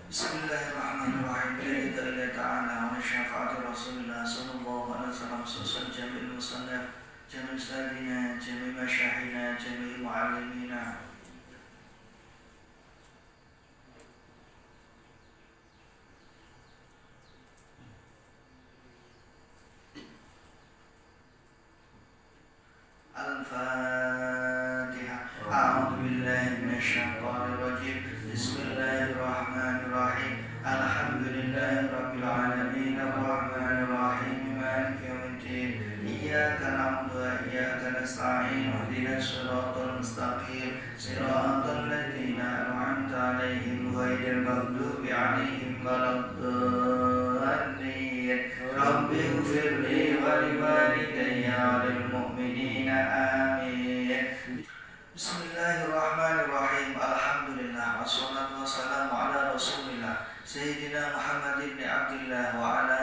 Bismillahirrahmanirrahim. Billahi ta'ala wa syafa'ati Rasulillah sallallahu alaihi wasallam susun jami'il musannaf jami'il ustadina jami'il masyaykhina jami'il muallimina. Al-Fatihah. A'udzu billahi minasyaitonir rajim. Bismillahirrahmanirrahim. Alhamdulillahi rabbil alamin arrahmanir rahim maliki yaumiddin. Iyyaka na'budu wa iyyaka nasta'in. Ihdinas siratal mustaqim. Siratal ladzina an'amta 'alaihim ghairil maghdubi 'alaihim waladdallin. Rabbi ighfirli wa liwalidayya wa lil mu'minina amin. Bismillahirrahmanirrahim. Alhamdulillah wassalatu wassalamu ala Rasulillah Sayyidina Muhammad ibn Abdillah wa ala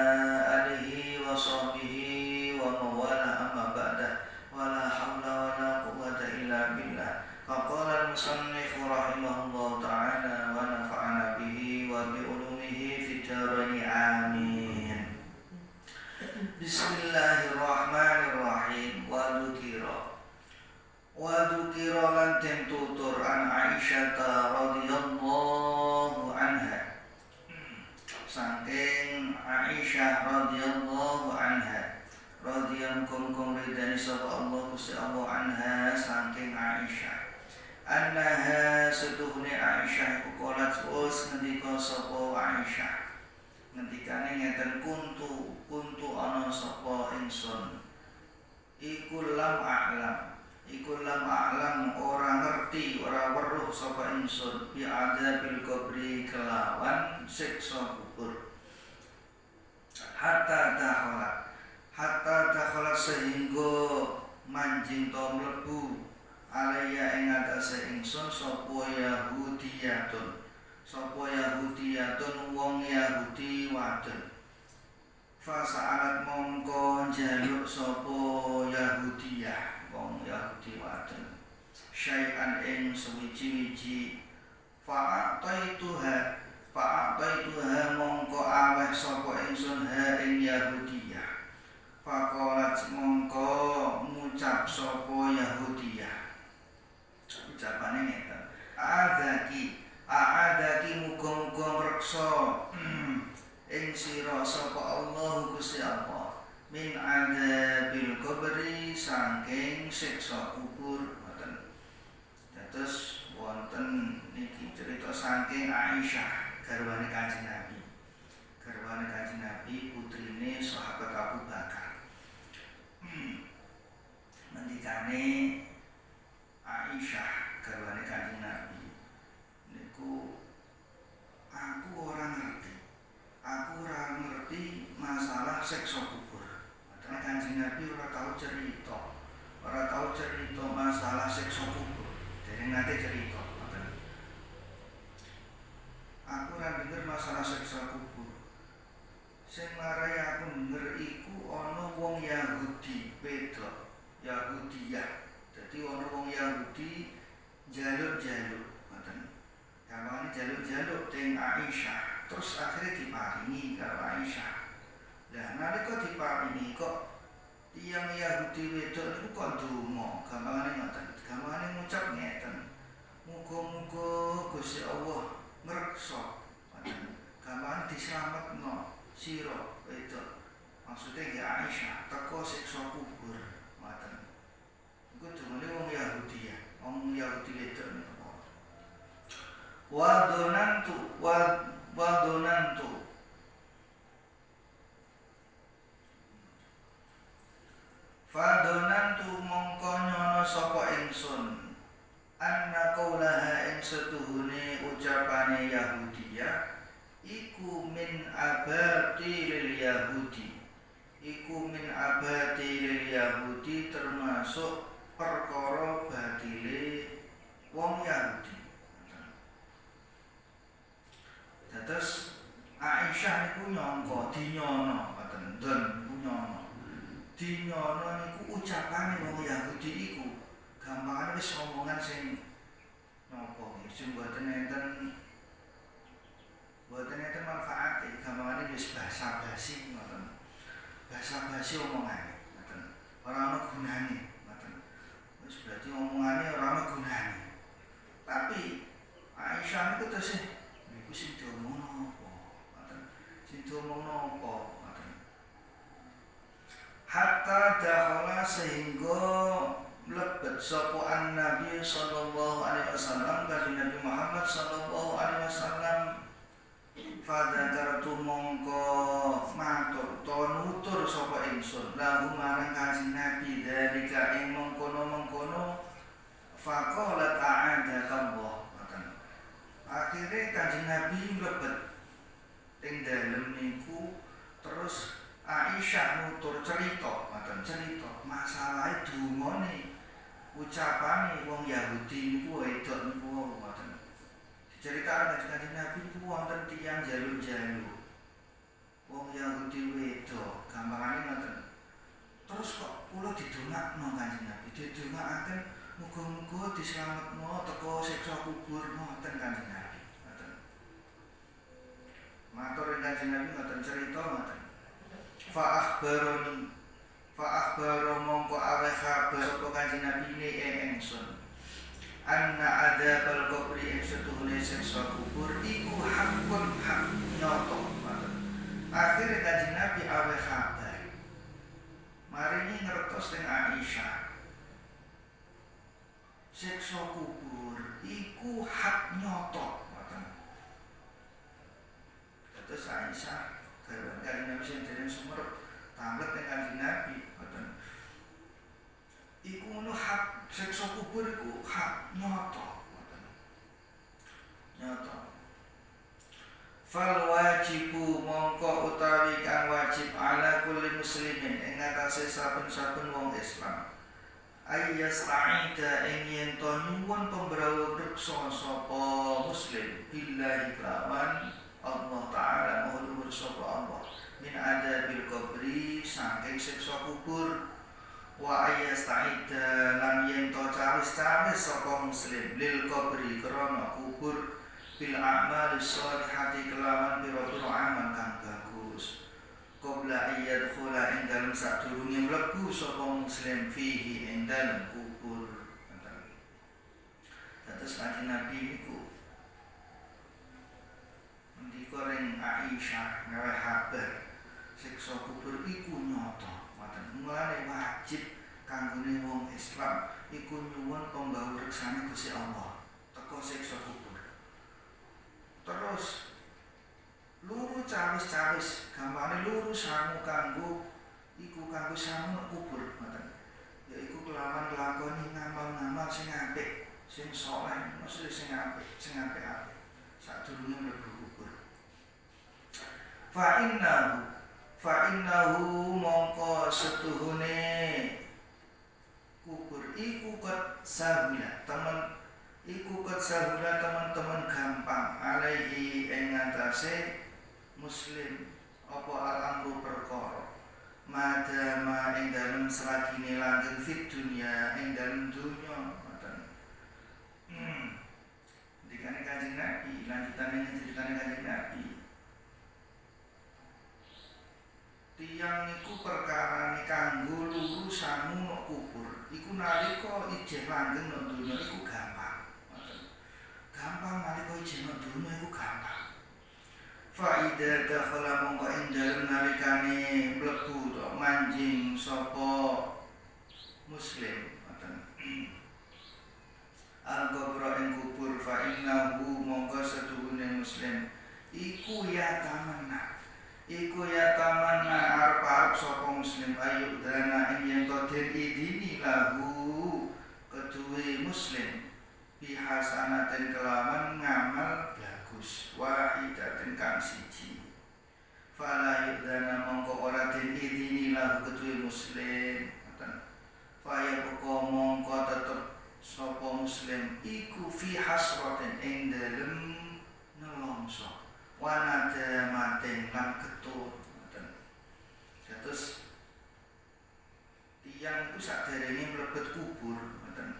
alihi wa sahbihi wa mawala amma ba'dah. Wa la hawla wa la quwwata illa billah. Faqala al-musannif rahimahullah ta'ala wa nafa'ana bihi wa bi ulumihi fid dharain amin. Bismillahirrahmanirrahim. Wa dzukira lan den tutur an Aisyah radhiyallahu anha. Saking Aisyah radhiyallahu anha. Radhiyallahu ridani sapa Allah Gusti Allah anha saking Aisyah. Annaha setuhune Aisyah iku qolat us ngendika sapa Aisyah. Ngendikane ngeten kuntu ana sapa ingsun. Iku lam a'lam ora ngerti ora weruh sapa ingsun bi adzabil qabri kelawan siksa kubur. Hatta dakhala sehingga manjing to mlebu alaya ing atase ingsun sapa Yahudiyatun wong Yahudi wadon. Fasa'alat mongko njaluk sapa Yahudiyah wong Yahudi wadon syai'an ing suwiji-wiji fa'ataituha mongko aweh sapa ingsun ha ing Yahudiyah. Faqalat mongko ngucap sapa Yahudiyah, ucapane ngeten, a'adaki muga-muga ngreksa ing sira sapa Allah Gusti Allah min adzabil qabri saking siksa kubur. Ngoten. Dados wonten niki cerita saking Aisyah garwane Kanjeng Nabi putrine sahabat Abu Bakar. Ngendikane Aisyah garwane Kanjeng Nabi niku aku ora ngerti masalah siksa kubur. Padahal Kanjeng Nabi ora tahu cerita masalah siksa kubur. Dereng nate cerita, ngoten. Aku ora denger masalah siksa kubur. Sing marai aku denger iku ana wong Yahudi wedok, Yahudiyah. Dadi ana wong Yahudi njaluk-njaluk, ngoten. Kamane njaluk-njaluk teng Aisyah. Terus akhirnya diparingi karo Aisyah. Lah nalika diparingi kok tiyang Yahudi wedok niku kok ndonga, gampangane ngoten. Gampangane ngucap ngeten. Muga-muga Gusti Allah ngreksa. Gampangane dislametno sira wedok. Maksude nggih Aisyah teko siksa kubur. Ngoten. Iku dungane wong Yahudi ya, wong Yahudi wedok niku. Wadonantu Fadonantu mongko nyono sapa ingsun anna qaulaha ing setuhune ucapane Yahudiyah iku min abatil Yahudi termasuk perkara batile wong Yahudi. Terus Aisyah niku nyangka dinyono ngoten den nyono. Dinyono niku ucapane wong Yahudi iku gampangane wis omongan sing napa nggih sing boten enten babase omongane, ngoten. Ora ana gunane, ngoten. Wis berarti omongane ora ana gunane. Tapi Aisyah niku tesih niku sing diomongno apa, ngoten. Sing diomongno apa, ngoten. Hatta dakhala sehingga mlebet sapa Nabi sallallahu alaihi wasallam kanjeng Nabi Muhammad sallallahu alaihi wasallam fadzakar mongko matur utawa nutur sapa ingsun lahu marang kanjeng Nabi dalika ing mengkono-mengkono faqala ta'adakallah ngoten. Akhire kanjeng Nabi mlebet ing dalem niku terus Aisyah nutur cerita ngoten, cerita masalahe dungane ucapane wong Yahudi niku wedok niku ngoten. Diceritakan kanjeng Nabi niku wonten tiyang jaluk-jaluk. Wong Yahudi wedok, gampangane ngoten. Terus kok kula didongakno kanjeng Nabi, didongakaken muga-muga dislametno teko siksa kubur ngoten kanjeng Nabi. Ngoten. Matur kanjeng Nabi ngoten cerita ngoten. Fa akhbaro mongko aweh kabar sapa kanjeng Nabi ne ingsun anna adzabal qabri ing setuhune siksa kubur iku hakun hak nyoto. Akhire kanjeng Nabi aweh kabar maringi ngertos ning Aisyah siksa kubur iku hak nyoto. Terus Aisyah kanjeng Nabi sing dereng sumerep tambet ning kanjeng Nabi ngoten. Iku ngono hak siksa kubur iku hak nyoto ngoten. Nyoto. Fal wajibu mongko utawi kang wajib ala kulli muslimin ing atase saben-saben wong Islam. Ayyasta'ida ing yen to nyuwun pembrawa reksa sapa muslim billahi kelawan Allah Ta'ala mohon sapa Allah min adabil qabri saking siksa kubur wa ayasta'ida lan yen to cawis-cawis sapa muslim lil qabri krana kubur bil a'mal sholihati kelawan pira-pira amal kang bagus qabla ayyadkhula ing dalem sadurunge mlebu sapa muslim fihi ing dalem kubur. Terus kanjeng Nabi niku koreng Aisyah gawe kabar siksa kubur iku nyoto. Mulane wajib kanggone wong Islam iku nyuwun pembawa reksane Gusti Allah teko siksa kubur. Terus luru cawis-cawis gampane luru sangu kanggo iku kanggo sangu kubur ngoten. Yaiku kelawan nglakoni ngamal-ngamal sing apik, sing saleh, mesti sing apik, sing apik-apik sadurunge mlebu kubur. Fa innahu mongko setuhune kubur iku ket sahula teman-teman gampang alaihi ing ngatasé muslim apa al-amru perkara madama ing dalem selagine langgeng fit dunya ing dalem dunya ngoten. Dikane kanjeng Nabi lanjutane kanjeng Nabi tiyang niku perkarane kanggo luru sangu nok kubur iku nalika ijeh langgeng nok donya iku gampang. Gampang nalika ijeh nok donya iku gampang. Fa idza dakhala mongko ing dalem nalikane mlebu tok manjing sapa muslim ngoten. Al-qabra ing kubur fa innahu mongko setuhune muslim iku ya tamanna arep-arep sapa muslim ayu dana ing yen to den idini lahu keduwe muslim bihasanatin kelawan ngamal bagus wahidatin kang siji fala yudana mongko ora den idini lahu keduwe muslim ngoten faya poko mongko tetep sapa muslim iku fi hasratin ing dalem nelongso wanada maten lan ketut ngoten. Terus tiyang iku saderenge mlebet kubur ngoten.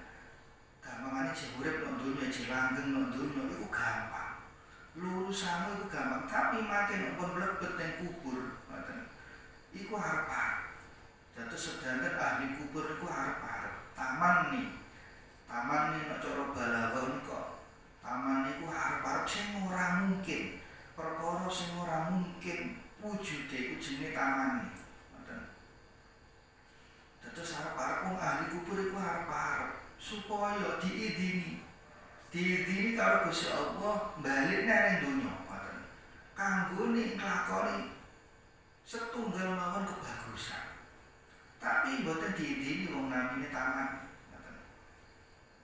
Gampangane jek urip nang donya jek langgeng nang donya iku gampang. Lurusanmu iku gampang, tapi mati nek pun mlebet ning kubur ngoten. Iku harap Dados sedanten ahli kubur niku arep-arep taman nih nek cara balaghah nika taman niku arep-arep sing ora mungkin perkara sing ora mungkin wujude iku jenenge taman nih ngoten. Dados arep-arep wong ahli kubur iku arep-arep supaya diidini karo Gusti Allah balik nang donya ngoten kanggone nglakoni setunggal mawon kebagusan. Tapi mboten diidini wong namine taman ngoten.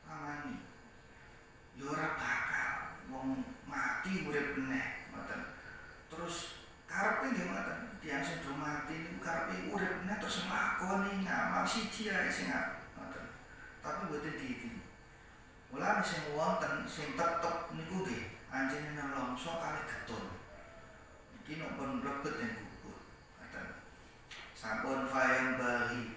Taman ya ora bakal wong mati urip meneh ngoten. Terus karepe nggih ngoten, tiyang sing do mati niku karepe urip meneh terus nglakoni ngamal siji ae sing ngoten. Tapi mboten diidini. Mulane sing wonten sing tetep niku nggih anjene nelongso kali getun. Iki nek pun mlebet ing kubur. Ngoten. Sampun fayang bagi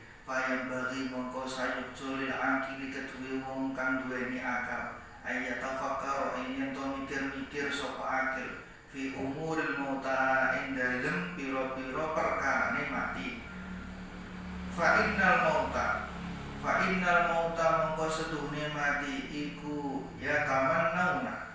mongko sayukjulil akili kedue wong kang duweni akal ayat tafakkar yen to mikir-mikir sapa akil fi umuril mauta ing dalem pira-pira perkarane mati. Fa innal mauta mongko setuhne mati iku ya tamannauna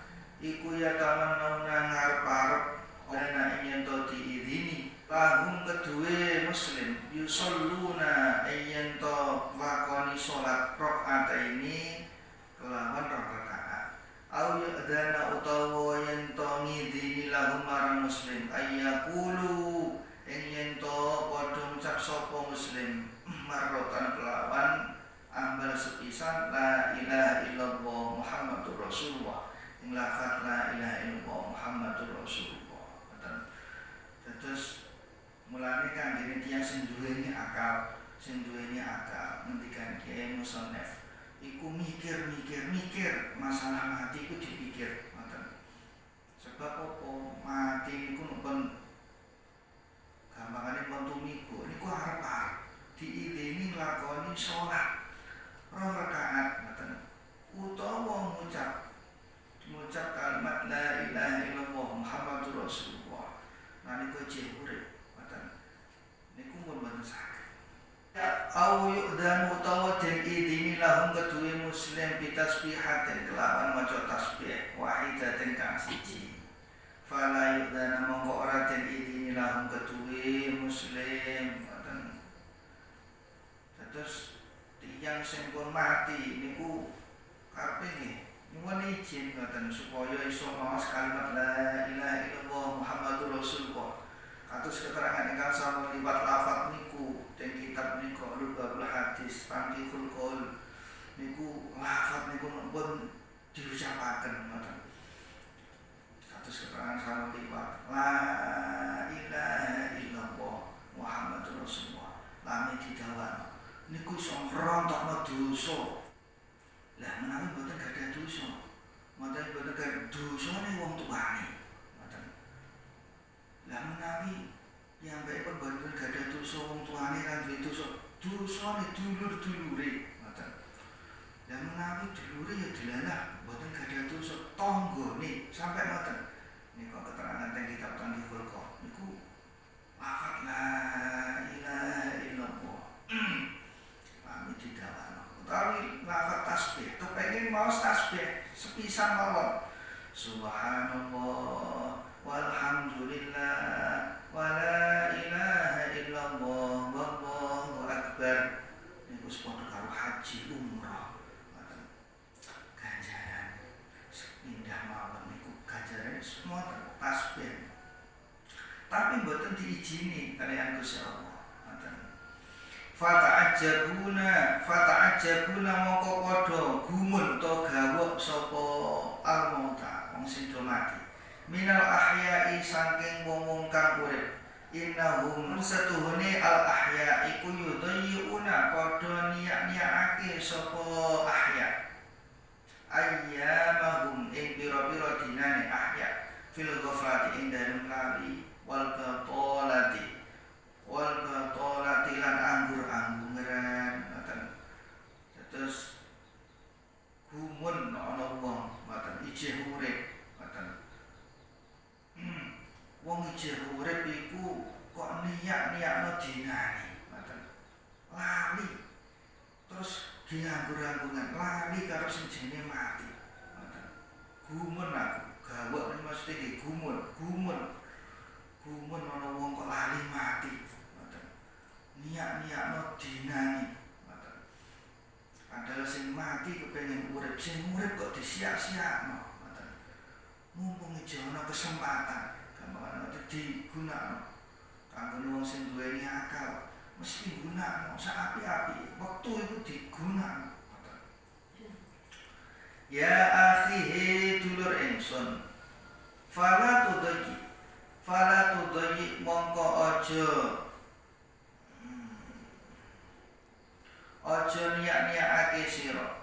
ngarep-arep ana yen to diidini lahum kedue muslim yusalluna yen to lakoni salat rakaat ini kelawan rakaat au ya'dana utawa yen to ngidini lahum marang muslim ayyaqulu yen to padha ngucap sapa muslim marrotan kelawan ambal sepisan la ilaha illallah Muhammadur Rasulullah ing lafaz la ilaha illallah Muhammadur Rasulullah. Terus mulane kanggene tiyang sing duweni akal ngendikan Kiai Musannaf iku mikir masalah mati iku dipikir ngoten. Sebab apa mati niku pun gampangane pun tumiku niku arep-arep diideni nglakoni salat rong rakaat ngoten utawa ngucap kalimat la ilaha illallah Muhammadur Rasulullah nalika jih urip ngoten niku pun boten saged. Au yu'dan utawa den idini lahum kedue muslim bitasbihatin kelawan maca tasbih wahidatin kang siji. Fala yu'dan mongko ora den idini lahum kedue muslim ngoten. Terus tiyang sing pun mati niku karepe nggih nyuwun izin ngoten supaya iso maos kalimat la ilaha illallah Muhammadur Rasulullah. Kados keterangan ingkang sampun liwat lafaz niku teng kitab nika Lubabul Hadis Tanqihul Qaul niku lafaz niku pun diucapaken ngoten. Kados keterangan sampun liwat la ilaha illallah Muhammadur Rasulullah lami didawano niku iso ngrontokno dosa. Lah menawi boten gadah dosa, boten gadah dosane wong tuane. Ngoten. Lah menawi piyambake boten gadah dosa wong tuane lan duwe dosa, dosane dulur-dulure. Ngoten. Lah menawi dulure ya dilalah boten gadah dosa tanggane sampai ngoten. Niku keterangan teng kitab Tanqihul Qaul niku lafaz la ilaha illallah. Kami didawano utawi lafaz tasbih kepengin maos tasbih sepisan mawon subhanallah walhamdulillah wala ilaha illallah wallahu akbar niku padha karo haji umrah ganjaran pindah mawon niku ganjaran semua tasbih tapi mboten diijini kaliyan Gusti Allah. Fata'ajabuna mongko padha gumun to gawok sapa al-mauta wong sing do mati minal ahya'i saking wong kang urip innahum satuhune al-ahya iku yudayuna padha niyak-niyakake sapa ahya ayyamahum ing pira-pira dinane ahya fil ghaflati ing dalem lali wal batolati lan anggur-angguran ngoten. Terus gumun ana wong ngoten ijih urip ngoten. Wong ijih urip iku kok niyak-niyakno dinane ngoten. lali terus dianggur-anggungan lali karo sing jenenge mati. Ngoten. Gumun aku, gawok mesti nggih gumun ana wong kok lali mati. Ngoten. Niat-niatno dinani. Ngoten. Padahal sing mati kepengin urip, sing urip kok disia-siakno. Ngoten. Mumpung iki ana kesempatan, gampang digunakno. Kanggo wong sing duweni akal mesti gunakno saapi-api, wektu iku digunakno. Ya akhi dulur ingsun, fala tudayyi mongko aja niat-niatake sira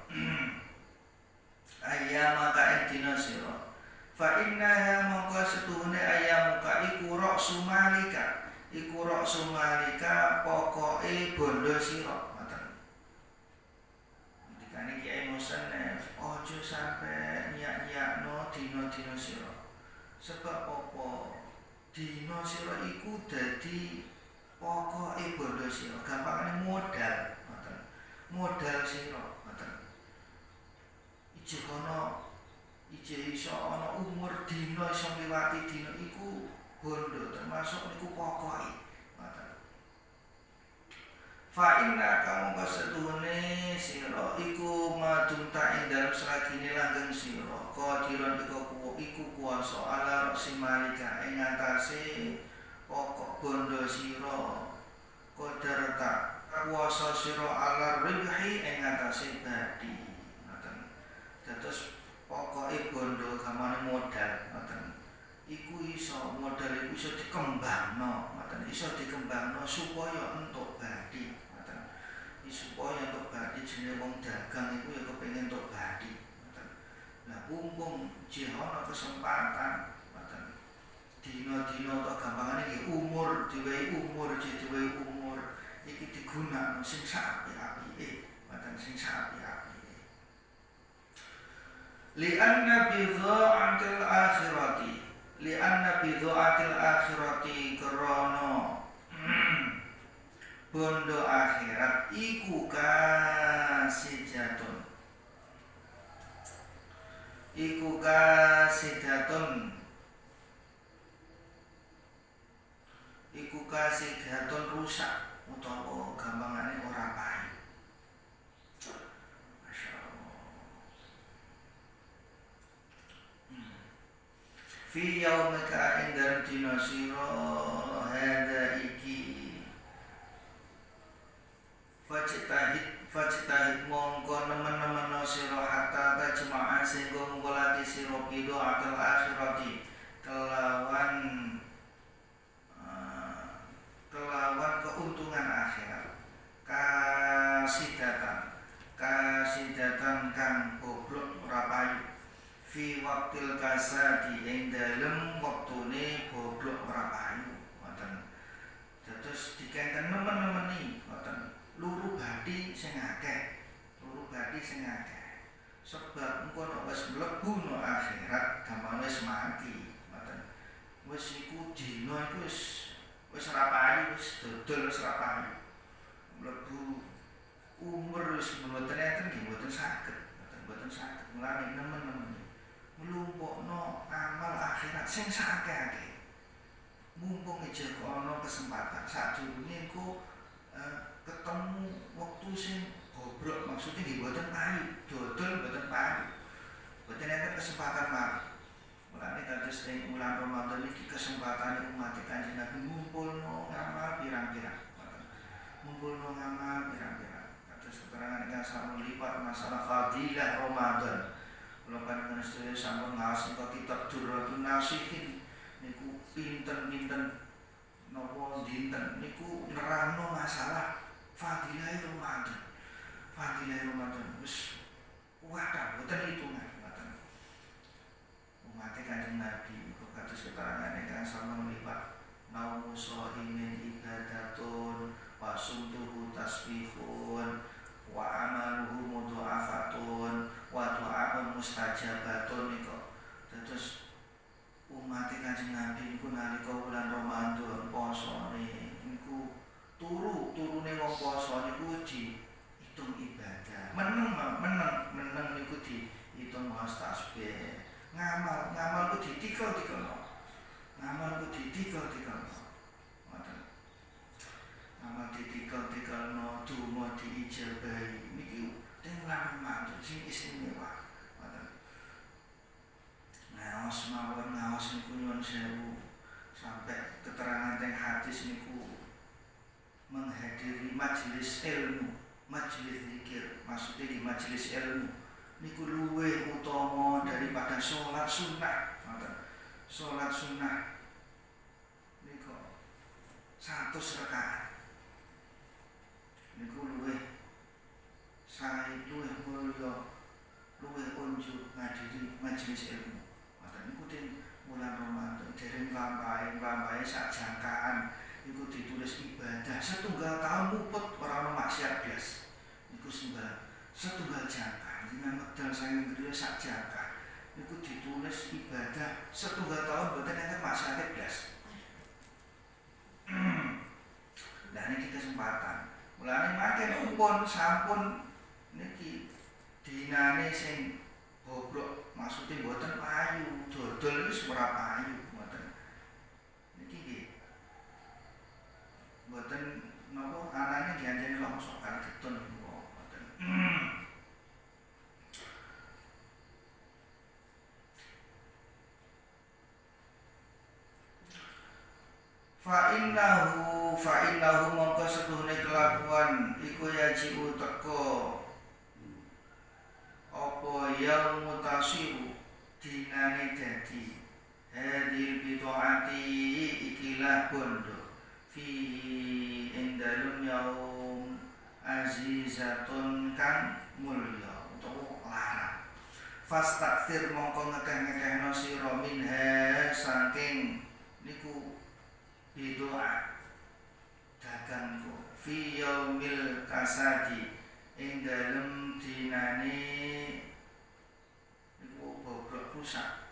ayyamaka ing dina sira. Fa innaha mongko setuhune ayyamuka iku ra'su malika, pokoke bondo sira. Ngoten. Dikane Kiai Musannaf, aja sampe niat-niatno dina-dina sira. Sebab apa? Dina sira iku dadi pokoke bondo sira. Gampangane modal. Ngoten. Modal sira. Ngoten. Ije iso ana umur dina iso ngliwati dina iku bondo, termasuk niku pokoke. Ngoten. Fa inna kamu kasetuhune sira iku madunta ing dalem selagine langgeng sira qadiron iku kuwasa ala roksi malika ing atase pokok bondo sira qadarta kuwasa sira ala ribhi ing atase badi. Ngoten. Dados pokoke bondo gamane modal. Ngoten. Iku iso modal iku iso dikembangno, ngoten, iso dikembangno supaya entuk badi, ngoten. Supaya entuk badi jenenge wong dagang iku ya kepengin entuk badi, ngoten. Lah mumpung ana kesempatan, ngoten. Dina-dina tok gampangane nggih umur diwehi umur iki digunakno sing saapik-apike, ngoten, sing saapik-apike. Li'anna bidha'atil akhirati krana bondo akhirat iku kasidatun rusak utawa gampangane ora payu. Fi yaumika ing dalem dina sira hada iki fajtahid mongko nemen-nemeno sira hatta tajma'a sehingga ngumpulake sira pidho atal akhirati kelawan keuntungan akhirat kasidatan kang goblok ora payu fi waktil kasadi ing dalem wektune goblok ora payu. Ngoten. Dados dikengken nemen-nemeni ngoten. Luru badi sing akeh. Sebab engko nek wis mlebu no akhirat gampang wis mati. Ngoten. Wis iku dina iku wis ora payu, wis dodol wis ora payu. Mlebu umur wis mboten enten nggih mboten saged. Mboten saged mulane nemen-nemeni. Nglumpukno amal akhirat sing sakake. Mumpung ijek ana kesempatan sadurunge engko ketemu wektu sing bobrok, maksudnya nggih mboten payu, dodol mboten payu. Mboten enten kesempatan malih. Mulane kados ing bulan Ramadan iki kesempatane umat Kanjeng Nabi ngumpulno ngamal pirang-pirang. Kados keterangan ingkang sampun lipat masalah fadilah Ramadan. Kula panjenengan sedaya sampun ngaos ing kitab Durratun Nasihin niku pinten-pinten napa dinten niku nerangno masalah fadilah Ramadan. Wis kuwat mboten hitungan, mboten. Umat Kanjeng Nabi niku kados keterangan ingkang sampun lipat naumu shaimin ibadatun wa sumtuhu tasbihun wa amaluhu mudha'afatun wa du'a'un mustajabatun niku. Terus umat Kanjeng Nabi niku nalika bulan Ramadan posone niku turune wong poso niku diitung ibadah. Meneng niku diitung maos tasbih. Ngamal ku ditikel-tikelno. Ngamal ku ditikel-tikelno. Ngoten. Ngamal ditikel-tikelno, donga diijabahi. Niki teng bulan Ramadan sing istimewa. Ngoten. Ngaos mawon ngaos niku nyuwun sewu. Sampai keterangan teng hadis niku menghadiri majelis ilmu, majelis zikir, maksudnya di majelis ilmu niku luwih utama daripada sholat sunnah. Sholat sunnah niku 100 rakaat niku luwih sae, luwih mulya, luwih unjuk ngadiri majelis ilmu. Niku ten bulan Ramadan dereng lampahe sak jangkaan niku ditulis ibadah setunggal tahun muput ora ono maksiat blas. Niku setunggal jangka jenengan medal saking griya sak jangka niku ditulis ibadah setunggal tahun mboten enten maksiat blas. Lah niki kesempatan. Mulane makin pun sampun niki dinane sing bobrok, maksudnya mboten payu, dodol wis ora payu mboten. Niki nggih. Mboten napa anane dianjeni langsung karo getun niku mboten. Fa innahu mongko setuhne kelakuan iku yajibu teko apa yang mutasiru dinane dadi hadil bid'ati ikilah bondo fi indalun yaum azizatun kang mulya utawa larang. Fastakfir mongko ngekeh-ngekehno sira minha saking niku bid'ah dagangku fi yaumil kasadi ing dalem dinane niku bobrok rusak.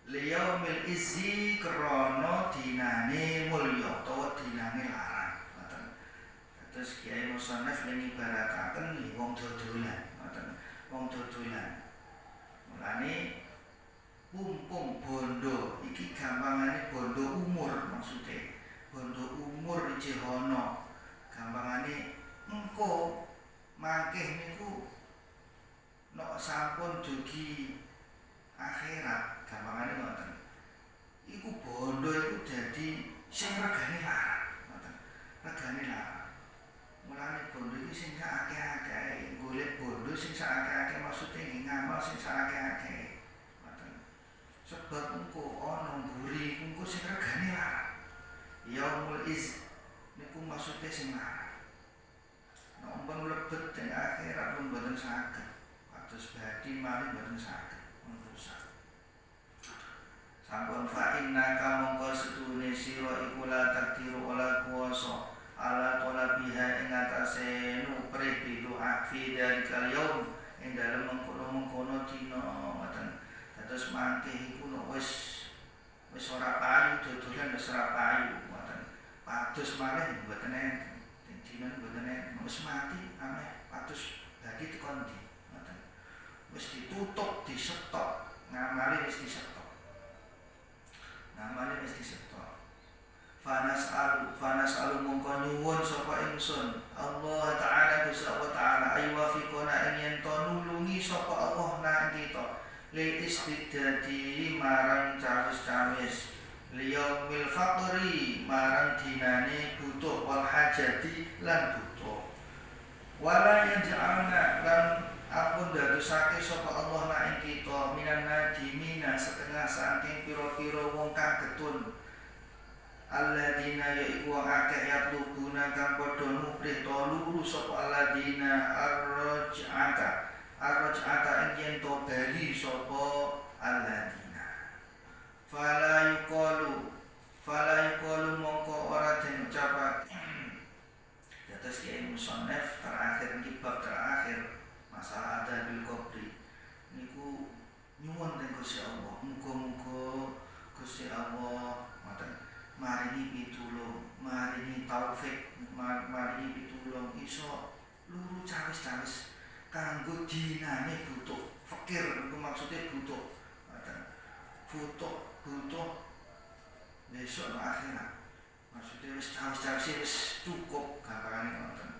Liyaumil izzi krana dinane mulya utawa dinane larang. Ngoten. Terus Kiai Musannaf ning ibarataken wong dodolan, ngoten. Wong dodolan. Mulane mumpung bondo iki gampangane bondo umur, maksudnya bondo umur iki ana gampangane engko mangkeh niku nek sampun dugi akhirat gampangane ngoten. Iku bondo iku dadi sing regane larang, ngoten. Regane larang. Mulane bondo iki sing akeh-akeh, golek bondo sing akeh-akeh maksudnya ngamal sing akeh-akeh. Sebab engko ana mburi engko sing regane larang. Yaumul iz niku maksude sing larang. Nek umpama mlebet teng akhirat mboten saged. Kados badhe malih mboten saged rusak. Sampun fa innaka mongko setune sira iku la takdiru ola kuwasa ala talabiha ing atase nuprih bidu'a fi dalikal yaum ing dalem mengkono-mengkono dina ngoten. Terus mangke iku nek wis ora payu dodolan wis ora payu ngoten. Pados malih mboten enten. Dina mboten enten. Wis mati ameh pados dadi tekan ndi ngoten. Wis ditutup, disetok, ngamale wis disetok. Ngamale wis disetok. Fanas alu mongko nyuwun sapa ingsun Allah taala Gusti Allah taala ayu wafiqona ing yen to nulungi sapa Allah nang kita lil istidadi marang cawis-cawis liyaumil faqri marang dinane butuh wal hajati lan butuh wala yaj'alna lan ampun dadosake sapa Allah na ing kita minan nadimina setengah saking pira-pira wong kagetun alladzina yaiku akeh yatlubuna kang padha nuprih to luru sapa alladzina arraj'ata ing to bali sapa alladzina fala yuqalu mongko ora den ucapake. Dados Kiai Musannaf terakhir iki bab terakhir masalah adabil qabri niku nyuwun teng Gusti Allah muga-muga Gusti Allah ngoten maringi pitulung maringi taufik taufik mari pitulung iso luru cawis-cawis kanggo dinane butuh fakir iku maksude butuh butuh besok no akhirat maksudnya wis cawis-cawis wis cukup gampangane ngoten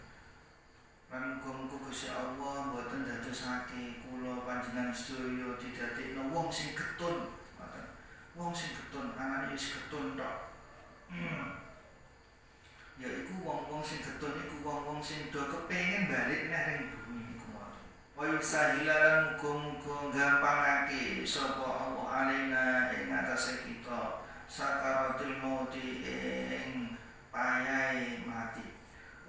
lan muga-muga Gusti Allah mboten dadosake kula panjenengan sedaya didadekno wong sing getun ngoten wong sing getun anane wis getun tok ya iku wong-wong sing getun iku wong-wong sing do kepengin balik nang ring bumi iku ngoten wa yusahilan muga-muga gampangake sapa Allah alaina ing atase kita sakaratul mauti ing payahe mati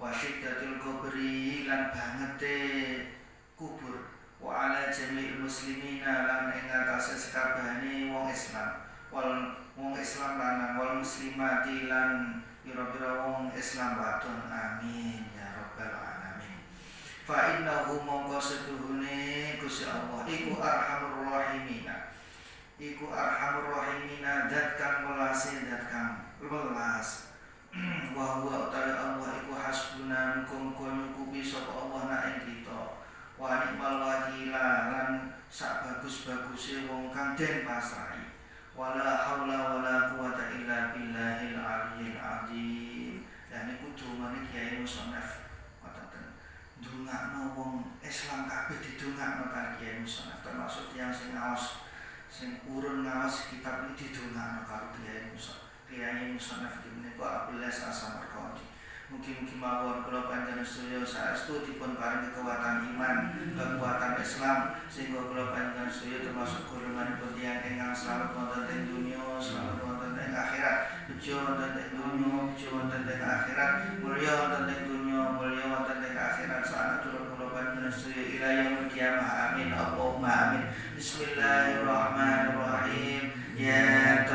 wa syiddatul kubri lan bangete kubur wa ala jami'il muslimina lan ing atase sakabehane wong Islam wong Islam lanang wal muslimati lan pira-pira wong Islam wadon amin ya rabbal alamin fa innahu mongko setuhune Gusti Allah iku arhamur rahimina dat kang welase dat kang welas wa huwa ta'ala Allah iku hasbuna muga nyukupi sapa Allah nak ing kita wa ni'mal wakila lan sak bagus-baguse wong kang den pasrahi wala haula wala quwata illa billahil aliyyil azim dan iku dongane Kiai Musonaf ngoten ndongakno wong Islam kabeh didongakno karo Kiai Musonaf termasuk tiyang sing ngaos sing urun ngaos kitab iki didongakno karo Kiai Musonaf iki menika Abdullah As-Samarqandi mugi-mugi mawon kula panjenengan sedaya saestu dipun paring kekuatan iman kekuatan Islam sehingga kula panjenengan sedaya termasuk golongan tiyang ingkang selamat wonten ing dunya selamat wonten ing akhirat bejo wonten ing dunya bejo wonten ing akhirat mulya wonten ing dunya mulya wonten ing akhirat saat kula panjenengan sedaya ila yaumil qiyamah amin Allahumma amin bismillahirrahmanirrahim ya